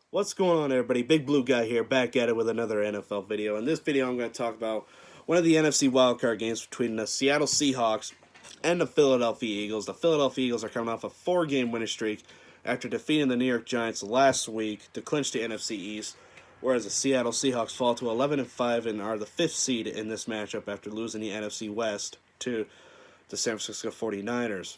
What's going on, everybody? Big Blue Guy here, back at it with another NFL video. In this video, I'm going to talk about one of the NFC wildcard games between the Seattle Seahawks and the Philadelphia Eagles. The Philadelphia Eagles are coming off a 4-game winning streak after defeating the New York Giants last week to clinch the NFC East, whereas the Seattle Seahawks fall to 11-5 and are the 5th seed in this matchup after losing the NFC West to the San Francisco 49ers.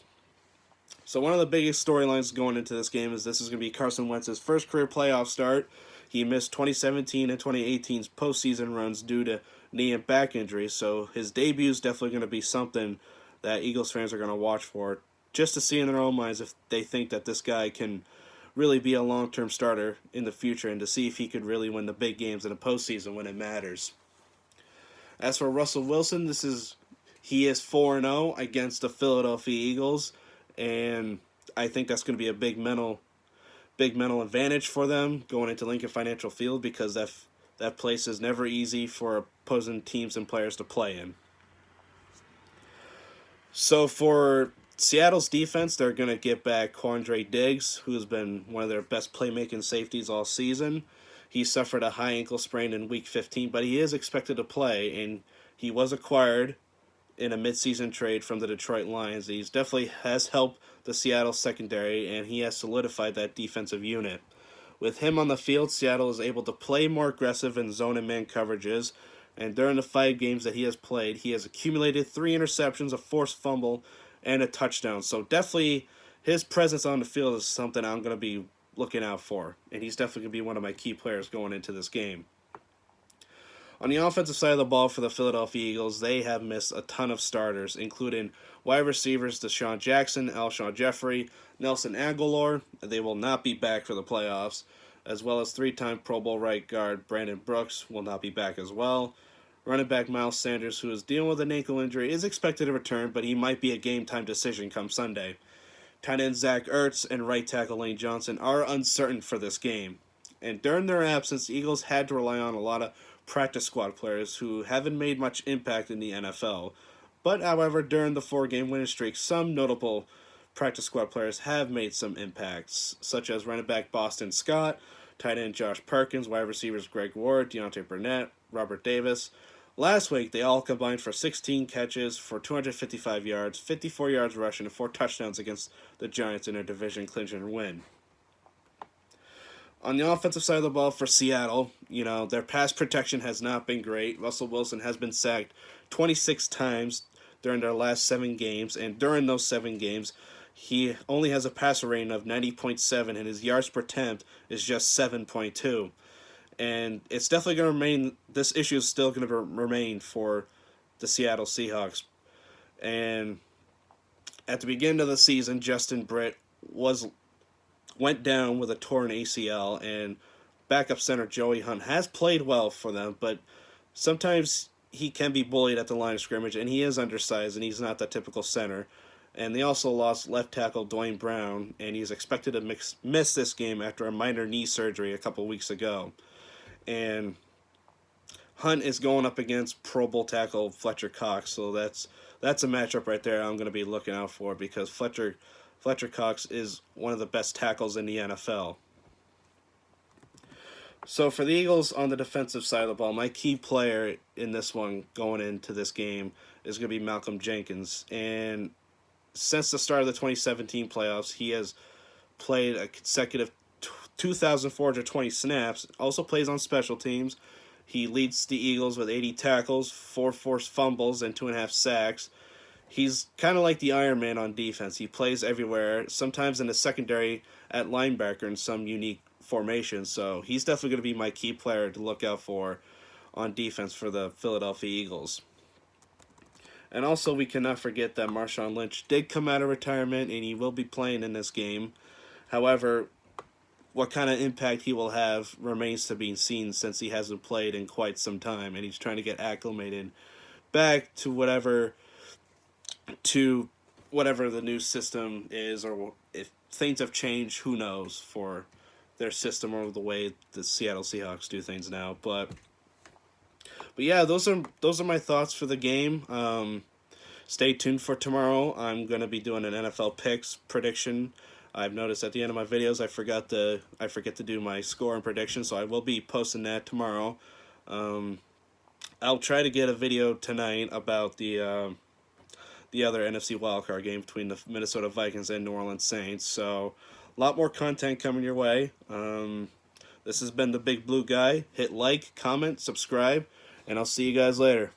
So one of the biggest storylines going into this game is this is going to be Carson Wentz's first career playoff start. He missed 2017 and 2018's postseason runs due to knee and back injuries, so his debut is definitely going to be something that Eagles fans are going to watch for, just to see in their own minds if they think that this guy can really be a long-term starter in the future and to see if he could really win the big games in the postseason when it matters. As for Russell Wilson, he is 4-0 against the Philadelphia Eagles, and I think that's going to be a big mental advantage for them going into Lincoln Financial Field, because that place is never easy for opposing teams and players to play in. So for Seattle's defense, they're going to get back Quandre Diggs, who has been one of their best playmaking safeties all season. He suffered a high ankle sprain in Week 15, but he is expected to play, and he was acquired in a midseason trade from the Detroit Lions. He's definitely has helped the Seattle secondary, and he has solidified that defensive unit. With him on the field, Seattle is able to play more aggressive in zone and man coverages, and during the 5 games that he has played, he has accumulated 3 interceptions, a forced fumble, and a touchdown. So definitely his presence on the field is something I'm going to be looking out for, and he's definitely going to be one of my key players going into this game. On the offensive side of the ball for the Philadelphia Eagles, they have missed a ton of starters, including wide receivers Deshaun Jackson, Alshon Jeffrey, Nelson Agholor. They will not be back for the playoffs, as well as 3-time Pro Bowl right guard Brandon Brooks will not be back as well. Running back Miles Sanders, who is dealing with an ankle injury, is expected to return, but he might be a game-time decision come Sunday. Tight end Zach Ertz and right tackle Lane Johnson are uncertain for this game. And during their absence, the Eagles had to rely on a lot of practice squad players who haven't made much impact in the NFL. But, however, during the 4-game winning streak, some notable practice squad players have made some impacts, such as running back Boston Scott, tight end Josh Perkins, wide receivers Greg Ward, Deontay Burnett, Robert Davis. Last week, they all combined for 16 catches for 255 yards, 54 yards rushing, and 4 touchdowns against the Giants in their division clinching win. On the offensive side of the ball for Seattle, their pass protection has not been great. Russell Wilson has been sacked 26 times during their last 7 games, and during those 7 games, he only has a passer rating of 90.7, and his yards per attempt is just 7.2. And it's definitely going to remain, this issue is still going to remain for the Seattle Seahawks. And at the beginning of the season, Justin Britt went down with a torn ACL, and backup center Joey Hunt has played well for them, but sometimes he can be bullied at the line of scrimmage, and he is undersized, and he's not the typical center. And they also lost left tackle Dwayne Brown, and he's expected to miss this game after a minor knee surgery a couple weeks ago. And Hunt is going up against Pro Bowl tackle Fletcher Cox, so that's a matchup right there I'm going to be looking out for, because Fletcher Cox is one of the best tackles in the NFL. So for the Eagles on the defensive side of the ball, my key player in this one going into this game is going to be Malcolm Jenkins. And since the start of the 2017 playoffs, he has played a consecutive 2,420 snaps, also plays on special teams. He leads the Eagles with 80 tackles, 4 forced fumbles, and 2.5 sacks. He's kind of like the Iron Man on defense. He plays everywhere, sometimes in the secondary at linebacker in some unique formations. So he's definitely going to be my key player to look out for on defense for the Philadelphia Eagles. And also, we cannot forget that Marshawn Lynch did come out of retirement, and he will be playing in this game. However, what kind of impact he will have remains to be seen, since he hasn't played in quite some time, and he's trying to get acclimated back to whatever the new system is, or if things have changed, who knows, for their system or the way the Seattle Seahawks do things now. But yeah, those are my thoughts for the game. Stay tuned for tomorrow. I'm going to be doing an NFL picks prediction I've noticed at the end of my videos I forget to do my score and prediction, so I will be posting that tomorrow. I'll try to get a video tonight about the other NFC wildcard game between the Minnesota Vikings and New Orleans Saints. So a lot more content coming your way. This has been the Big Blue Guy. Hit like, comment, subscribe, and I'll see you guys later.